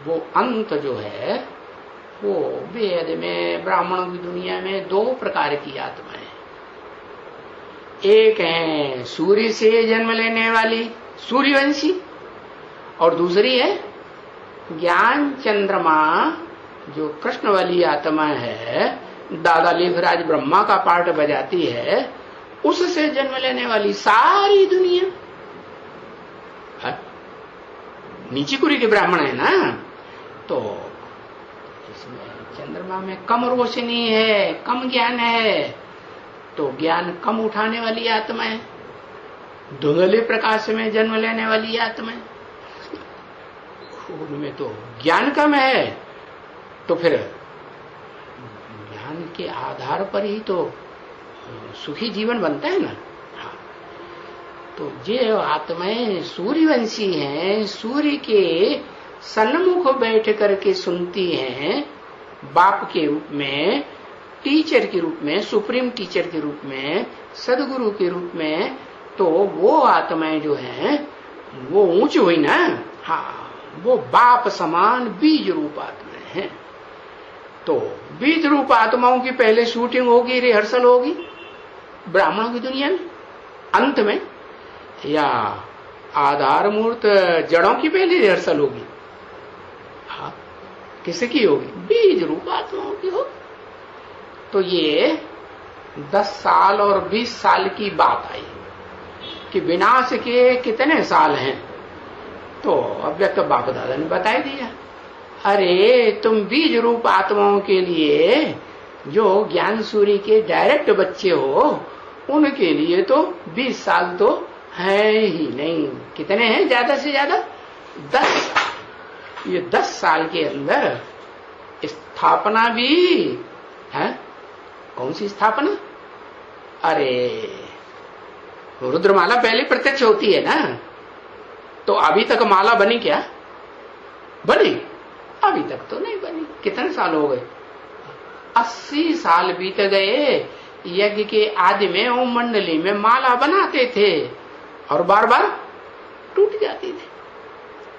वो अंत जो है वो वेद में, ब्राह्मणों की दुनिया में दो प्रकार की आत्माएं। एक है सूर्य से जन्म लेने वाली सूर्यवंशी, और दूसरी है ज्ञान चंद्रमा जो कृष्ण वाली आत्मा है, दादा लेखराज ब्रह्मा का पार्ट बजाती है, उससे जन्म लेने वाली सारी दुनिया। नीची कुरी के ब्राह्मण है ना, तो इसमें चंद्रमा में कम रोशनी है, कम ज्ञान है, तो ज्ञान कम उठाने वाली आत्मा है। धुंधले प्रकाश में जन्म लेने वाली आत्मा है, उनमें तो ज्ञान कम है, तो फिर ज्ञान के आधार पर ही तो सुखी जीवन बनता है ना। हाँ, तो ये आत्माएं सूर्यवंशी हैं, सूर्य के सन्मुख बैठ करके सुनती हैं, बाप के रूप में, टीचर के रूप में, सुप्रीम टीचर के रूप में, सदगुरु के रूप में। तो वो आत्माएं जो हैं वो ऊंची हुई ना। हाँ, वो बाप समान बीज रूप आत्माएं हैं। तो बीज रूप आत्माओं की पहले शूटिंग होगी, रिहर्सल होगी ब्राह्मणों की दुनिया में अंत में, या आधार मूर्त जड़ों की पहले रिहर्सल होगी? हाँ, किसकी होगी? बीज रूप आत्माओं की होगी। तो ये 10 साल और 20 साल की बात आई कि विनाश के कितने साल हैं, तो अव्यक्त बाप दादा ने बता दिया। अरे तुम बीज रूप आत्माओं के लिए जो ज्ञान सूर्य के डायरेक्ट बच्चे हो, उनके लिए तो 20 साल तो है ही नहीं। कितने हैं ज्यादा से ज्यादा? 10 साल। ये 10 साल के अंदर स्थापना भी है। कौन सी स्थापना? अरे रुद्रमाला पहले प्रत्यक्ष होती है ना, तो अभी तक माला बनी क्या? बनी? अभी तक तो नहीं बनी। कितने साल हो गए? 80 साल बीत गए। यज्ञ के आदि में ओम मंडली में माला बनाते थे और बार बार टूट जाती थी।